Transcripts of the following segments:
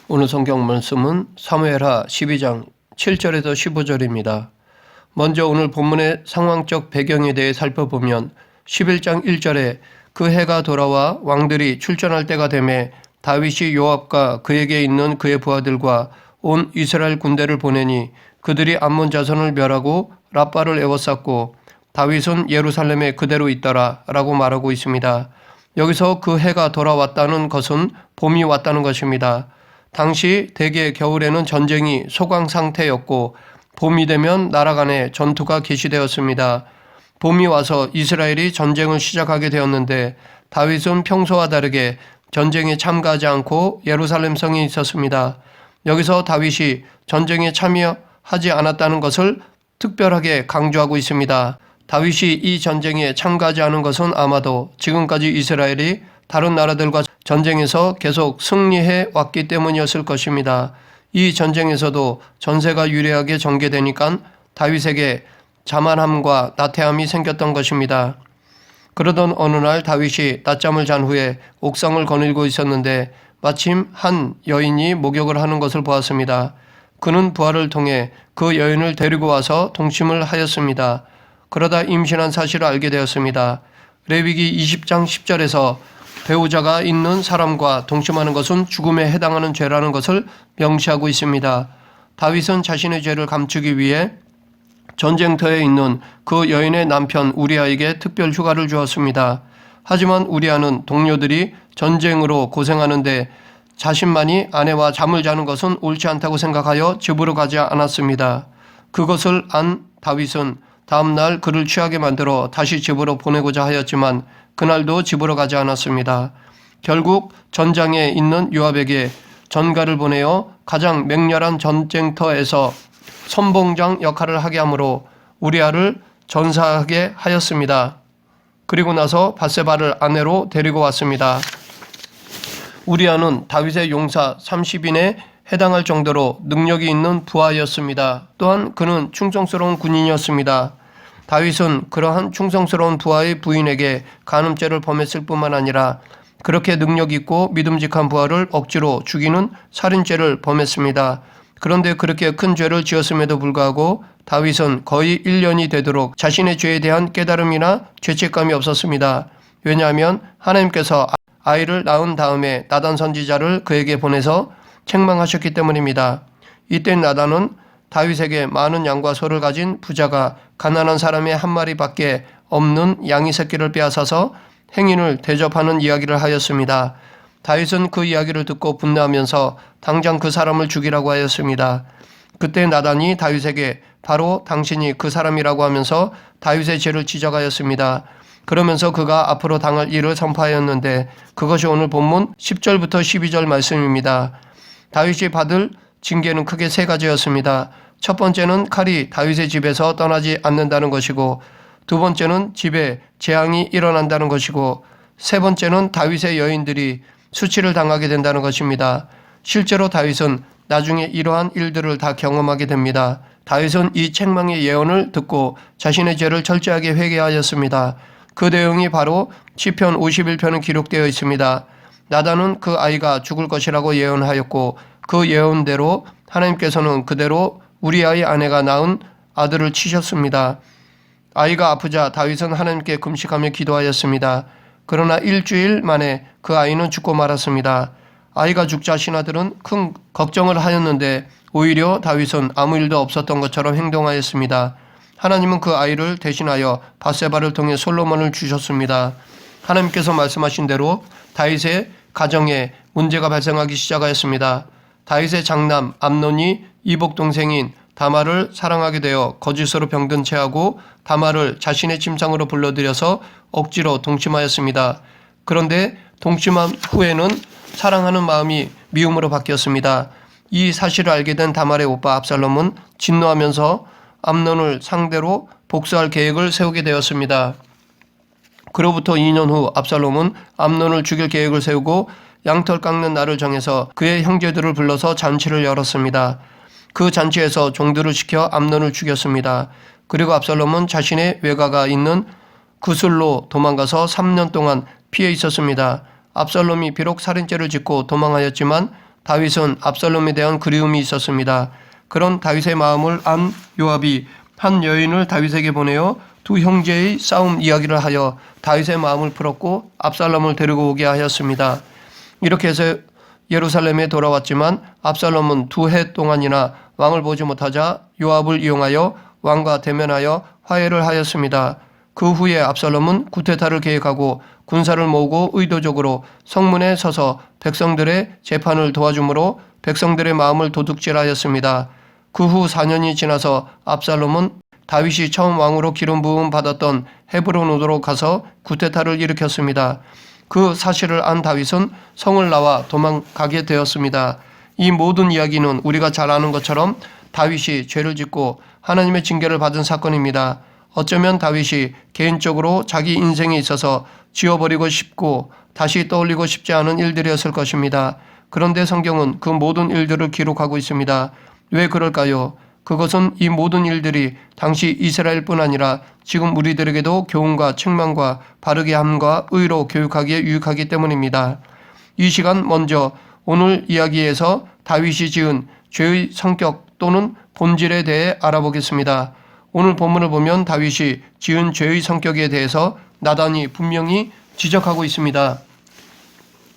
오늘 성경 말씀은 사무엘하 12장 7절에서 15절입니다. 먼저 오늘 본문의 상황적 배경에 대해 살펴보면 11장 1절에 그 해가 돌아와 왕들이 출전할 때가 되매 다윗이 요압과 그에게 있는 그의 부하들과 온 이스라엘 군대를 보내니 그들이 암몬 자손을 멸하고 랍바를 에워쌌고 다윗은 예루살렘에 그대로 있더라 라고 말하고 있습니다. 여기서 그 해가 돌아왔다는 것은 봄이 왔다는 것입니다. 당시 대개 겨울에는 전쟁이 소강 상태였고 봄이 되면 나라 간에 전투가 개시되었습니다. 봄이 와서 이스라엘이 전쟁을 시작하게 되었는데 다윗은 평소와 다르게 전쟁에 참가하지 않고 예루살렘 성에 있었습니다. 여기서 다윗이 전쟁에 참여하지 않았다는 것을 특별하게 강조하고 있습니다. 다윗이 이 전쟁에 참가하지 않은 것은 아마도 지금까지 이스라엘이 다른 나라들과 전쟁에서 계속 승리해 왔기 때문이었을 것입니다. 이 전쟁에서도 전세가 유리하게 전개되니까 다윗에게 자만함과 나태함이 생겼던 것입니다. 그러던 어느 날 다윗이 낮잠을 잔 후에 옥상을 거닐고 있었는데 마침 한 여인이 목욕을 하는 것을 보았습니다. 그는 부하를 통해 그 여인을 데리고 와서 동침을 하였습니다. 그러다 임신한 사실을 알게 되었습니다. 레위기 20장 10절에서 배우자가 있는 사람과 동침하는 것은 죽음에 해당하는 죄라는 것을 명시하고 있습니다. 다윗은 자신의 죄를 감추기 위해 전쟁터에 있는 그 여인의 남편 우리아에게 특별 휴가를 주었습니다. 하지만 우리아는 동료들이 전쟁으로 고생하는데 자신만이 아내와 잠을 자는 것은 옳지 않다고 생각하여 집으로 가지 않았습니다. 그것을 안 다윗은 다음날 그를 취하게 만들어 다시 집으로 보내고자 하였지만 그날도 집으로 가지 않았습니다. 결국 전장에 있는 요압에게 전가를 보내어 가장 맹렬한 전쟁터에서 선봉장 역할을 하게 하므로 우리아를 전사하게 하였습니다. 그리고 나서 밧세바를 아내로 데리고 왔습니다. 우리아는 다윗의 용사 30인에 해당할 정도로 능력이 있는 부하였습니다. 또한 그는 충성스러운 군인이었습니다. 다윗은 그러한 충성스러운 부하의 부인에게 간음죄를 범했을 뿐만 아니라 그렇게 능력 있고 믿음직한 부하를 억지로 죽이는 살인죄를 범했습니다. 그런데 그렇게 큰 죄를 지었음에도 불구하고 다윗은 거의 1년이 되도록 자신의 죄에 대한 깨달음이나 죄책감이 없었습니다. 왜냐하면 하나님께서 아이를 낳은 다음에 나단 선지자를 그에게 보내서 책망하셨기 때문입니다. 이때 나단은 다윗에게 많은 양과 소를 가진 부자가 가난한 사람의 한 마리밖에 없는 양이 새끼를 빼앗아서 행인을 대접하는 이야기를 하였습니다. 다윗은 그 이야기를 듣고 분노하면서 당장 그 사람을 죽이라고 하였습니다. 그때 나단이 다윗에게 바로 당신이 그 사람이라고 하면서 다윗의 죄를 지적하였습니다. 그러면서 그가 앞으로 당할 일을 선포하였는데 그것이 오늘 본문 10절부터 12절 말씀입니다. 다윗이 받을 징계는 크게 세 가지였습니다. 첫 번째는 칼이 다윗의 집에서 떠나지 않는다는 것이고, 두 번째는 집에 재앙이 일어난다는 것이고, 세 번째는 다윗의 여인들이 수치를 당하게 된다는 것입니다. 실제로 다윗은 나중에 이러한 일들을 다 경험하게 됩니다. 다윗은 이 책망의 예언을 듣고 자신의 죄를 철저하게 회개하였습니다. 그 내용이 바로 시편 51편에 기록되어 있습니다. 나단은 그 아이가 죽을 것이라고 예언하였고 그 예언대로 하나님께서는 그대로 우리아의 아내가 낳은 아들을 치셨습니다. 아이가 아프자 다윗은 하나님께 금식하며 기도하였습니다. 그러나 일주일 만에 그 아이는 죽고 말았습니다. 아이가 죽자 신하들은 큰 걱정을 하였는데 오히려 다윗은 아무 일도 없었던 것처럼 행동하였습니다. 하나님은 그 아이를 대신하여 밧세바를 통해 솔로몬을 주셨습니다. 하나님께서 말씀하신 대로 다윗의 가정에 문제가 발생하기 시작하였습니다. 다윗의 장남 암논이 이복 동생인 다말을 사랑하게 되어 거짓으로 병든 채 하고 다말을 자신의 침상으로 불러들여서 억지로 동침하였습니다. 그런데 동침한 후에는 사랑하는 마음이 미움으로 바뀌었습니다. 이 사실을 알게 된 다말의 오빠 압살롬은 진노하면서 암논을 상대로 복수할 계획을 세우게 되었습니다. 그로부터 2년 후 압살롬은 암논을 죽일 계획을 세우고 양털 깎는 날을 정해서 그의 형제들을 불러서 잔치를 열었습니다. 그 잔치에서 종들을 시켜 암논을 죽였습니다. 그리고 압살롬은 자신의 외가가 있는 구슬로 도망가서 3년 동안 피해 있었습니다. 압살롬이 비록 살인죄를 짓고 도망하였지만 다윗은 압살롬에 대한 그리움이 있었습니다. 그런 다윗의 마음을 안 요압이 한 여인을 다윗에게 보내어 두 형제의 싸움 이야기를 하여 다윗의 마음을 풀었고 압살롬을 데리고 오게 하였습니다. 이렇게 해서 예루살렘에 돌아왔지만 압살롬은 2해 동안이나 왕을 보지 못하자 요압을 이용하여 왕과 대면하여 화해를 하였습니다. 그 후에 압살롬은 쿠데타를 계획하고 군사를 모으고 의도적으로 성문에 서서 백성들의 재판을 도와주므로 백성들의 마음을 도둑질하였습니다. 그 후 4년이 지나서 압살롬은 다윗이 처음 왕으로 기름 부음 받았던 헤브론으로 가서 쿠데타를 일으켰습니다. 그 사실을 안 다윗은 성을 나와 도망가게 되었습니다. 이 모든 이야기는 우리가 잘 아는 것처럼 다윗이 죄를 짓고 하나님의 징계를 받은 사건입니다. 어쩌면 다윗이 개인적으로 자기 인생에 있어서 지워버리고 싶고 다시 떠올리고 싶지 않은 일들이었을 것입니다. 그런데 성경은 그 모든 일들을 기록하고 있습니다. 왜 그럴까요? 그것은 이 모든 일들이 당시 이스라엘뿐 아니라 지금 우리들에게도 교훈과 책망과 바르게 함과 의로 교육하기에 유익하기 때문입니다. 이 시간 먼저 오늘 이야기에서 다윗이 지은 죄의 성격 또는 본질에 대해 알아보겠습니다. 오늘 본문을 보면 다윗이 지은 죄의 성격에 대해서 나단이 분명히 지적하고 있습니다.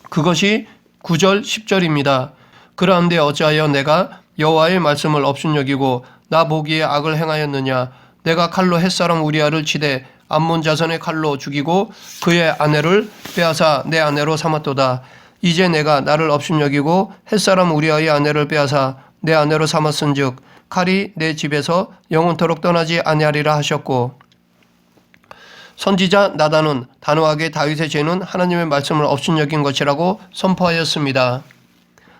그것이 9절 10절입니다. 그러한데 어찌하여 내가 여호와의 말씀을 업신여기고 나 보기에 악을 행하였느냐. 내가 칼로 햇사람 우리아를 치되 암몬 자손의 칼로 죽이고 그의 아내를 빼앗아 내 아내로 삼았도다. 이제 내가 나를 업신여기고 햇사람 우리아의 아내를 빼앗아 내 아내로 삼았은즉 칼이 내 집에서 영원토록 떠나지 아니하리라 하셨고, 선지자 나단은 단호하게 다윗의 죄는 하나님의 말씀을 업신여긴 것이라고 선포하였습니다.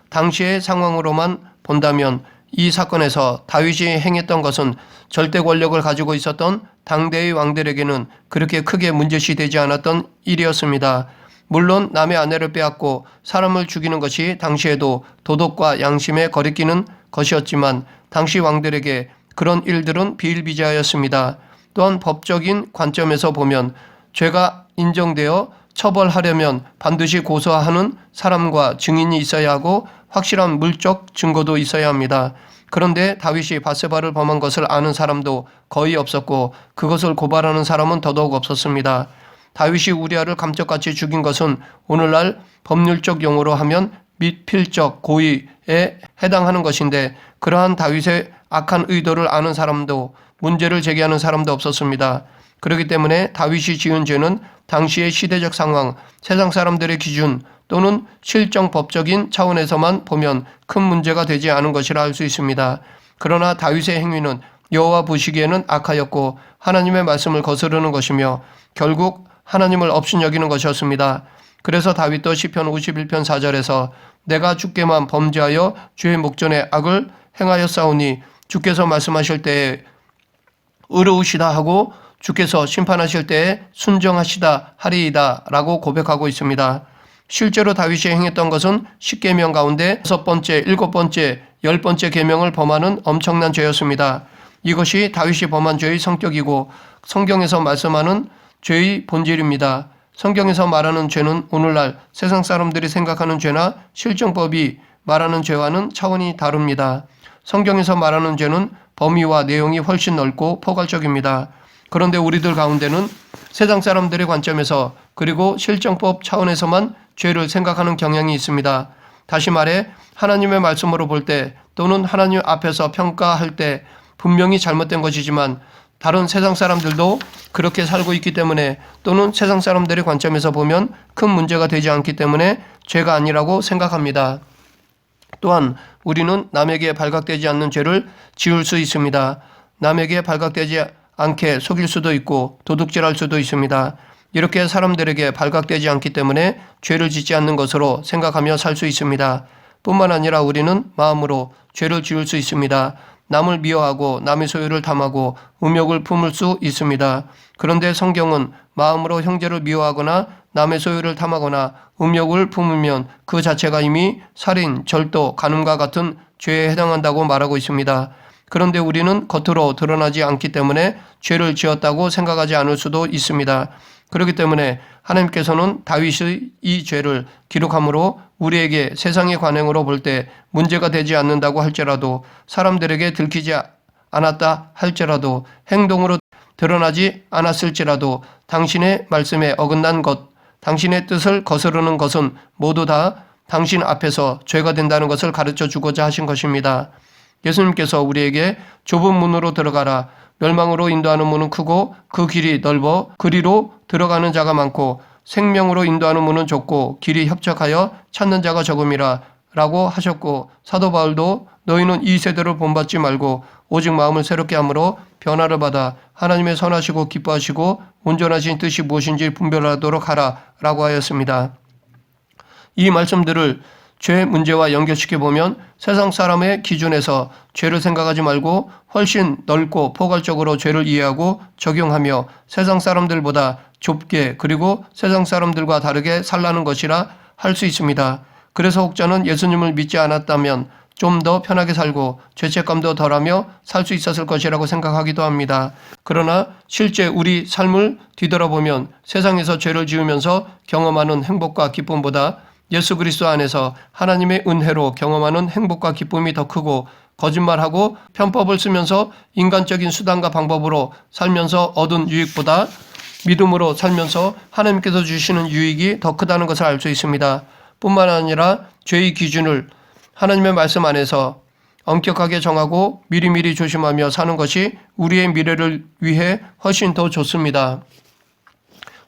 당시의 상황으로만 본다면 이 사건에서 다윗이 행했던 것은 절대 권력을 가지고 있었던 당대의 왕들에게는 그렇게 크게 문제시 되지 않았던 일이었습니다. 물론 남의 아내를 빼앗고 사람을 죽이는 것이 당시에도 도덕과 양심에 거리끼는 것이었지만 당시 왕들에게 그런 일들은 비일비재하였습니다. 또한 법적인 관점에서 보면 죄가 인정되어 처벌하려면 반드시 고소하는 사람과 증인이 있어야 하고 확실한 물적 증거도 있어야 합니다. 그런데 다윗이 밧세바를 범한 것을 아는 사람도 거의 없었고 그것을 고발하는 사람은 더더욱 없었습니다. 다윗이 우리아를 감쪽같이 죽인 것은 오늘날 법률적 용어로 하면 미필적 고의에 해당하는 것인데 그러한 다윗의 악한 의도를 아는 사람도 문제를 제기하는 사람도 없었습니다. 그렇기 때문에 다윗이 지은 죄는 당시의 시대적 상황, 세상 사람들의 기준 또는 실정법적인 차원에서만 보면 큰 문제가 되지 않은 것이라 할 수 있습니다. 그러나 다윗의 행위는 여호와 보시기에는 악하였고 하나님의 말씀을 거스르는 것이며 결국 하나님을 업신여기는 것이었습니다. 그래서 다윗도 시편 51편 4절에서 내가 주께만 범죄하여 주의 목전에 악을 행하였사오니 주께서 말씀하실 때에 의로우시다 하고 주께서 심판하실 때에 순정하시다 하리이다 라고 고백하고 있습니다. 실제로 다윗이 행했던 것은 10계명 가운데 6번째, 7번째, 10번째 계명을 범하는 엄청난 죄였습니다. 이것이 다윗이 범한 죄의 성격이고 성경에서 말씀하는 죄의 본질입니다. 성경에서 말하는 죄는 오늘날 세상 사람들이 생각하는 죄나 실정법이 말하는 죄와는 차원이 다릅니다. 성경에서 말하는 죄는 범위와 내용이 훨씬 넓고 포괄적입니다. 그런데 우리들 가운데는 세상 사람들의 관점에서 그리고 실정법 차원에서만 죄를 생각하는 경향이 있습니다. 다시 말해 하나님의 말씀으로 볼 때 또는 하나님 앞에서 평가할 때 분명히 잘못된 것이지만 다른 세상 사람들도 그렇게 살고 있기 때문에 또는 세상 사람들의 관점에서 보면 큰 문제가 되지 않기 때문에 죄가 아니라고 생각합니다. 또한 우리는 남에게 발각되지 않는 죄를 지을 수 있습니다. 남에게 발각되지 않게 속일 수도 있고 도둑질할 수도 있습니다. 이렇게 사람들에게 발각되지 않기 때문에 죄를 짓지 않는 것으로 생각하며 살 수 있습니다. 뿐만 아니라 우리는 마음으로 죄를 지을 수 있습니다. 남을 미워하고 남의 소유를 탐하고 음욕을 품을 수 있습니다. 그런데 성경은 마음으로 형제를 미워하거나 남의 소유를 탐하거나 음욕을 품으면 그 자체가 이미 살인, 절도, 간음과 같은 죄에 해당한다고 말하고 있습니다. 그런데 우리는 겉으로 드러나지 않기 때문에 죄를 지었다고 생각하지 않을 수도 있습니다. 그렇기 때문에 하나님께서는 다윗의 이 죄를 기록함으로 우리에게 세상의 관행으로 볼 때 문제가 되지 않는다고 할지라도 사람들에게 들키지 않았다 할지라도 행동으로 드러나지 않았을지라도 당신의 말씀에 어긋난 것, 당신의 뜻을 거스르는 것은 모두 다 당신 앞에서 죄가 된다는 것을 가르쳐 주고자 하신 것입니다. 예수님께서 우리에게 좁은 문으로 들어가라. 멸망으로 인도하는 문은 크고 그 길이 넓어 그리로 들어가는 자가 많고 생명으로 인도하는 문은 좁고 길이 협착하여 찾는 자가 적음이라 라고 하셨고 사도 바울도 너희는 이 세대를 본받지 말고 오직 마음을 새롭게 함으로 변화를 받아 하나님의 선하시고 기뻐하시고 온전하신 뜻이 무엇인지 분별하도록 하라 라고 하였습니다. 이 말씀들을 죄 문제와 연결시켜보면 세상 사람의 기준에서 죄를 생각하지 말고 훨씬 넓고 포괄적으로 죄를 이해하고 적용하며 세상 사람들보다 좁게 그리고 세상 사람들과 다르게 살라는 것이라 할 수 있습니다. 그래서 혹자는 예수님을 믿지 않았다면 좀 더 편하게 살고 죄책감도 덜하며 살 수 있었을 것이라고 생각하기도 합니다. 그러나 실제 우리 삶을 뒤돌아보면 세상에서 죄를 지으면서 경험하는 행복과 기쁨보다 예수 그리스도 안에서 하나님의 은혜로 경험하는 행복과 기쁨이 더 크고 거짓말하고 편법을 쓰면서 인간적인 수단과 방법으로 살면서 얻은 유익보다 믿음으로 살면서 하나님께서 주시는 유익이 더 크다는 것을 알 수 있습니다. 뿐만 아니라 죄의 기준을 하나님의 말씀 안에서 엄격하게 정하고 미리미리 조심하며 사는 것이 우리의 미래를 위해 훨씬 더 좋습니다.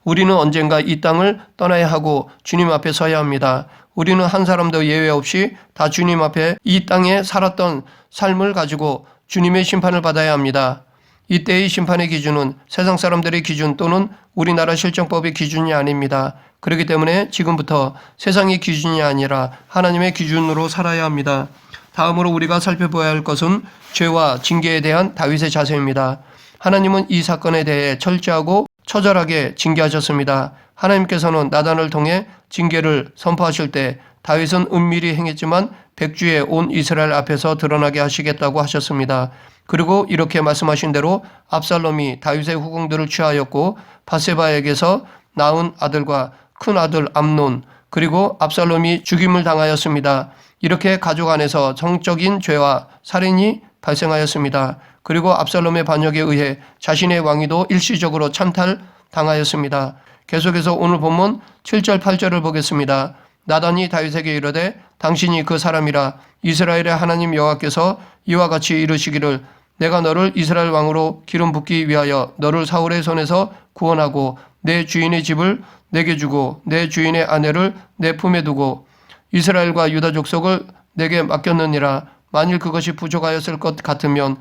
우리는 언젠가 이 땅을 떠나야 하고 주님 앞에 서야 합니다. 우리는 한 사람도 예외 없이 다 주님 앞에 이 땅에 살았던 삶을 가지고 주님의 심판을 받아야 합니다. 이때의 심판의 기준은 세상 사람들의 기준 또는 우리나라 실정법의 기준이 아닙니다. 그렇기 때문에 지금부터 세상의 기준이 아니라 하나님의 기준으로 살아야 합니다. 다음으로 우리가 살펴봐야 할 것은 죄와 징계에 대한 다윗의 자세입니다. 하나님은 이 사건에 대해 철저하고 처절하게 징계하셨습니다. 하나님께서는 나단을 통해 징계를 선포하실 때 다윗은 은밀히 행했지만 백주에 온 이스라엘 앞에서 드러나게 하시겠다고 하셨습니다. 그리고 이렇게 말씀하신 대로 압살롬이 다윗의 후궁들을 취하였고 바세바에게서 낳은 아들과 큰 아들 암논 그리고 압살롬이 죽임을 당하였습니다. 이렇게 가족 안에서 정적인 죄와 살인이 발생하였습니다. 그리고 압살롬의 반역에 의해 자신의 왕위도 일시적으로 찬탈당하였습니다. 계속해서 오늘 본문 7절 8절을 보겠습니다. 나단이 다윗에게 이르되 당신이 그 사람이라 이스라엘의 하나님 여호와께서 이와 같이 이르시기를 내가 너를 이스라엘 왕으로 기름 붓기 위하여 너를 사울의 손에서 구원하고 내 주인의 집을 내게 주고 내 주인의 아내를 내 품에 두고 이스라엘과 유다 족속을 내게 맡겼느니라. 만일 그것이 부족하였을 것 같으면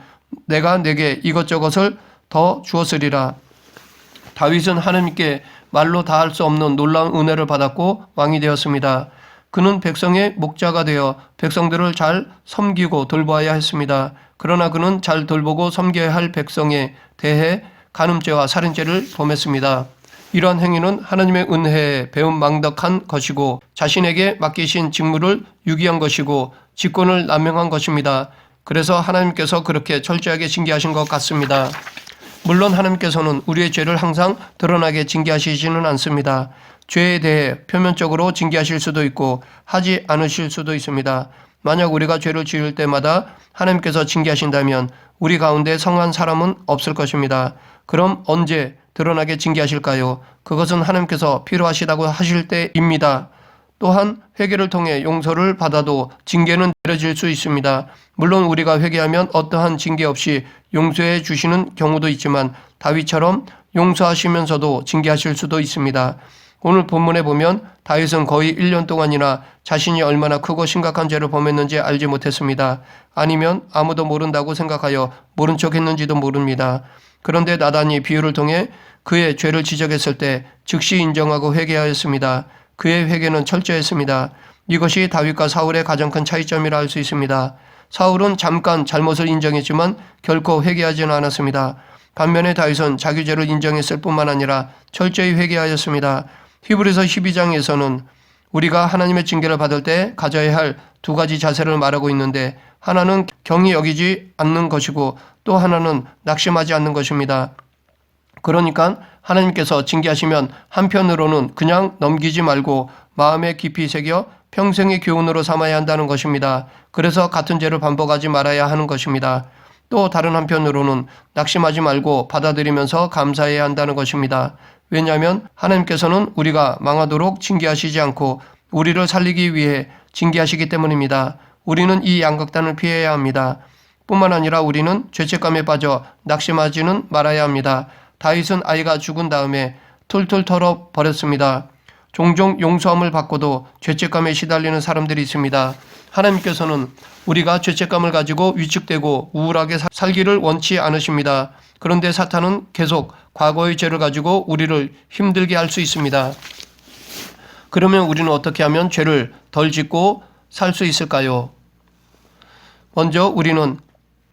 내가 내게 이것저것을 더 주었으리라. 다윗은 하나님께 말로 다 할 수 없는 놀라운 은혜를 받았고 왕이 되었습니다. 그는 백성의 목자가 되어 백성들을 잘 섬기고 돌보아야 했습니다. 그러나 그는 잘 돌보고 섬겨야 할 백성에 대해 간음죄와 살인죄를 범했습니다. 이러한 행위는 하나님의 은혜에 배은망덕한 것이고 자신에게 맡기신 직무를 유기한 것이고 직권을 남용한 것입니다. 그래서 하나님께서 그렇게 철저하게 징계하신 것 같습니다. 물론 하나님께서는 우리의 죄를 항상 드러나게 징계하시지는 않습니다. 죄에 대해 표면적으로 징계하실 수도 있고 하지 않으실 수도 있습니다. 만약 우리가 죄를 지을 때마다 하나님께서 징계하신다면 우리 가운데 성한 사람은 없을 것입니다. 그럼 언제 드러나게 징계하실까요? 그것은 하나님께서 필요하시다고 하실 때입니다. 또한 회개를 통해 용서를 받아도 징계는 내려질 수 있습니다. 물론 우리가 회개하면 어떠한 징계 없이 용서해 주시는 경우도 있지만 다윗처럼 용서하시면서도 징계하실 수도 있습니다. 오늘 본문에 보면 다윗은 거의 1년 동안이나 자신이 얼마나 크고 심각한 죄를 범했는지 알지 못했습니다. 아니면 아무도 모른다고 생각하여 모른 척 했는지도 모릅니다. 그런데 나단이 비유를 통해 그의 죄를 지적했을 때 즉시 인정하고 회개하였습니다. 그의 회개는 철저했습니다. 이것이 다윗과 사울의 가장 큰 차이점이라 할 수 있습니다. 사울은 잠깐 잘못을 인정했지만 결코 회개하지는 않았습니다. 반면에 다윗은 자기 죄를 인정했을 뿐만 아니라 철저히 회개하였습니다. 히브리서 12장에서는 우리가 하나님의 징계를 받을 때 가져야 할 두 가지 자세를 말하고 있는데 하나는 경히 여기지 않는 것이고 또 하나는 낙심하지 않는 것입니다. 그러니까 하나님께서 징계하시면 한편으로는 그냥 넘기지 말고 마음에 깊이 새겨 평생의 교훈으로 삼아야 한다는 것입니다. 그래서 같은 죄를 반복하지 말아야 하는 것입니다. 또 다른 한편으로는 낙심하지 말고 받아들이면서 감사해야 한다는 것입니다. 왜냐하면 하나님께서는 우리가 망하도록 징계하시지 않고 우리를 살리기 위해 징계하시기 때문입니다. 우리는 이 양극단을 피해야 합니다. 뿐만 아니라 우리는 죄책감에 빠져 낙심하지는 말아야 합니다. 다윗은 아이가 죽은 다음에 툴툴 털어버렸습니다. 종종 용서함을 받고도 죄책감에 시달리는 사람들이 있습니다. 하나님께서는 우리가 죄책감을 가지고 위축되고 우울하게 살기를 원치 않으십니다. 그런데 사탄은 계속 과거의 죄를 가지고 우리를 힘들게 할 수 있습니다. 그러면 우리는 어떻게 하면 죄를 덜 짓고 살 수 있을까요? 먼저 우리는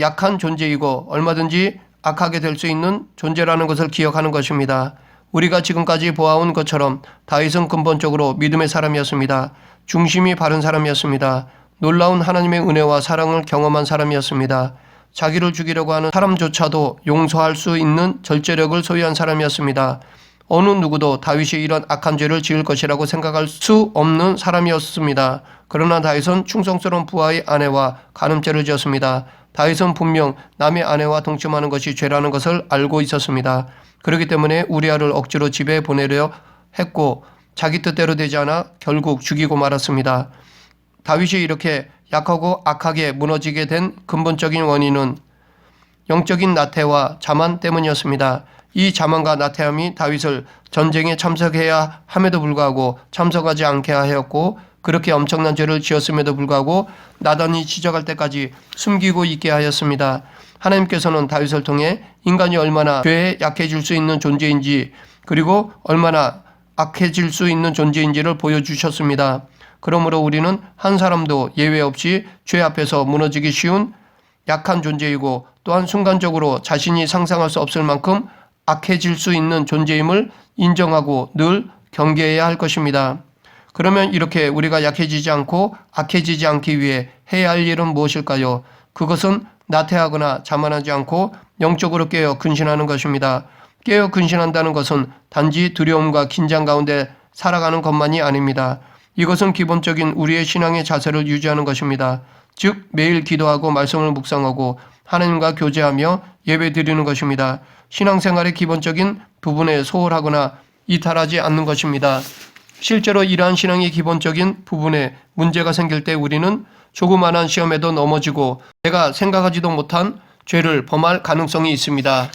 약한 존재이고 얼마든지 악하게 될 수 있는 존재라는 것을 기억하는 것입니다. 우리가 지금까지 보아온 것처럼 다윗은 근본적으로 믿음의 사람이었습니다. 중심이 바른 사람이었습니다. 놀라운 하나님의 은혜와 사랑을 경험한 사람이었습니다. 자기를 죽이려고 하는 사람조차도 용서할 수 있는 절제력을 소유한 사람이었습니다. 어느 누구도 다윗이 이런 악한 죄를 지을 것이라고 생각할 수 없는 사람이었습니다. 그러나 다윗은 충성스러운 부하의 아내와 간음죄를 지었습니다. 다윗은 분명 남의 아내와 동침하는 것이 죄라는 것을 알고 있었습니다. 그렇기 때문에 우리아를 억지로 집에 보내려 했고 자기 뜻대로 되지 않아 결국 죽이고 말았습니다. 다윗이 이렇게 약하고 악하게 무너지게 된 근본적인 원인은 영적인 나태와 자만 때문이었습니다. 이 자만과 나태함이 다윗을 전쟁에 참석해야 함에도 불구하고 참석하지 않게 하였고 그렇게 엄청난 죄를 지었음에도 불구하고 나단이 지적할 때까지 숨기고 있게 하였습니다. 하나님께서는 다윗을 통해 인간이 얼마나 죄에 약해질 수 있는 존재인지 그리고 얼마나 악해질 수 있는 존재인지를 보여주셨습니다. 그러므로 우리는 한 사람도 예외 없이 죄 앞에서 무너지기 쉬운 약한 존재이고 또한 순간적으로 자신이 상상할 수 없을 만큼 악해질 수 있는 존재임을 인정하고 늘 경계해야 할 것입니다. 그러면 이렇게 우리가 약해지지 않고 악해지지 않기 위해 해야 할 일은 무엇일까요? 그것은 나태하거나 자만하지 않고 영적으로 깨어 근신하는 것입니다. 깨어 근신한다는 것은 단지 두려움과 긴장 가운데 살아가는 것만이 아닙니다. 이것은 기본적인 우리의 신앙의 자세를 유지하는 것입니다. 즉 매일 기도하고 말씀을 묵상하고 하나님과 교제하며 예배 드리는 것입니다. 신앙생활의 기본적인 부분에 소홀하거나 이탈하지 않는 것입니다. 실제로 이러한 신앙의 기본적인 부분에 문제가 생길 때 우리는 조그마한 시험에도 넘어지고 내가 생각하지도 못한 죄를 범할 가능성이 있습니다.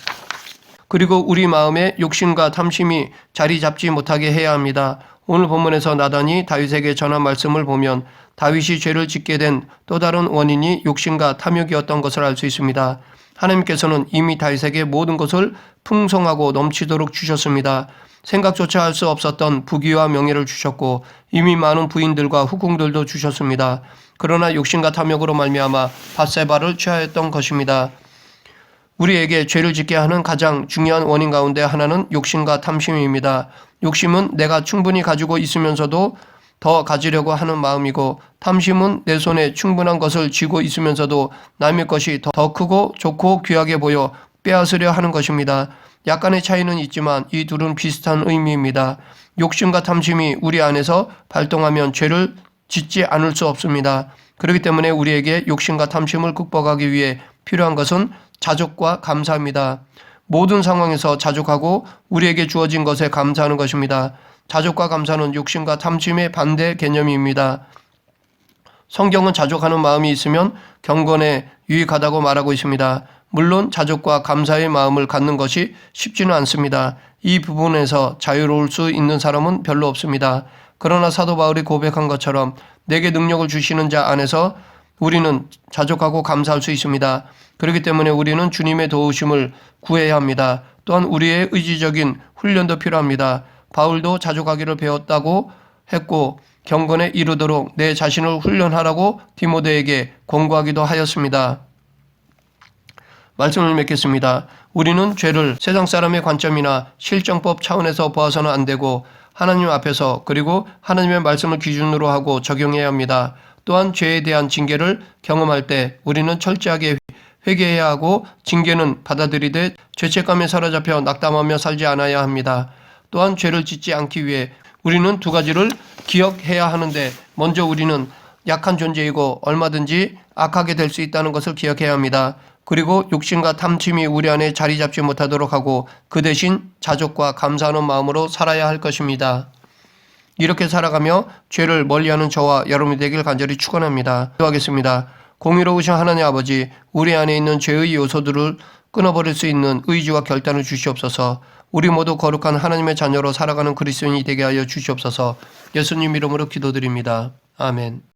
그리고 우리 마음에 욕심과 탐심이 자리 잡지 못하게 해야 합니다. 오늘 본문에서 나단이 다윗에게 전한 말씀을 보면 다윗이 죄를 짓게 된 또 다른 원인이 욕심과 탐욕이었던 것을 알 수 있습니다. 하나님께서는 이미 다윗에게 모든 것을 풍성하고 넘치도록 주셨습니다. 생각조차 할 수 없었던 부귀와 명예를 주셨고 이미 많은 부인들과 후궁들도 주셨습니다. 그러나 욕심과 탐욕으로 말미암아 밧세바를 취하였던 것입니다. 우리에게 죄를 짓게 하는 가장 중요한 원인 가운데 하나는 욕심과 탐심입니다. 욕심은 내가 충분히 가지고 있으면서도 더 가지려고 하는 마음이고 탐심은 내 손에 충분한 것을 쥐고 있으면서도 남의 것이 더 크고 좋고 귀하게 보여 빼앗으려 하는 것입니다. 약간의 차이는 있지만 이 둘은 비슷한 의미입니다. 욕심과 탐심이 우리 안에서 발동하면 죄를 짓지 않을 수 없습니다. 그렇기 때문에 우리에게 욕심과 탐심을 극복하기 위해 필요한 것은 자족과 감사입니다. 모든 상황에서 자족하고 우리에게 주어진 것에 감사하는 것입니다. 자족과 감사는 욕심과 탐심의 반대 개념입니다. 성경은 자족하는 마음이 있으면 경건에 유익하다고 말하고 있습니다. 물론 자족과 감사의 마음을 갖는 것이 쉽지는 않습니다. 이 부분에서 자유로울 수 있는 사람은 별로 없습니다. 그러나 사도 바울이 고백한 것처럼 내게 능력을 주시는 자 안에서 우리는 자족하고 감사할 수 있습니다. 그렇기 때문에 우리는 주님의 도우심을 구해야 합니다. 또한 우리의 의지적인 훈련도 필요합니다. 바울도 자족하기를 배웠다고 했고 경건에 이르도록 내 자신을 훈련하라고 디모데에게 권고하기도 하였습니다. 말씀을 맺겠습니다. 우리는 죄를 세상 사람의 관점이나 실정법 차원에서 보아서는 안 되고 하나님 앞에서 그리고 하나님의 말씀을 기준으로 하고 적용해야 합니다. 또한 죄에 대한 징계를 경험할 때 우리는 철저하게 회개해야 하고 징계는 받아들이되 죄책감에 사로잡혀 낙담하며 살지 않아야 합니다. 또한 죄를 짓지 않기 위해 우리는 두 가지를 기억해야 하는데, 먼저 우리는 약한 존재이고 얼마든지 악하게 될 수 있다는 것을 기억해야 합니다. 그리고 욕심과 탐심이 우리 안에 자리 잡지 못하도록 하고 그 대신 자족과 감사하는 마음으로 살아야 할 것입니다. 이렇게 살아가며 죄를 멀리하는 저와 여러분이 되길 간절히 축원합니다. 기도하겠습니다. 공의로우신 하나님 아버지, 우리 안에 있는 죄의 요소들을 끊어버릴 수 있는 의지와 결단을 주시옵소서. 우리 모두 거룩한 하나님의 자녀로 살아가는 그리스도인이 되게 하여 주시옵소서. 예수님 이름으로 기도드립니다. 아멘.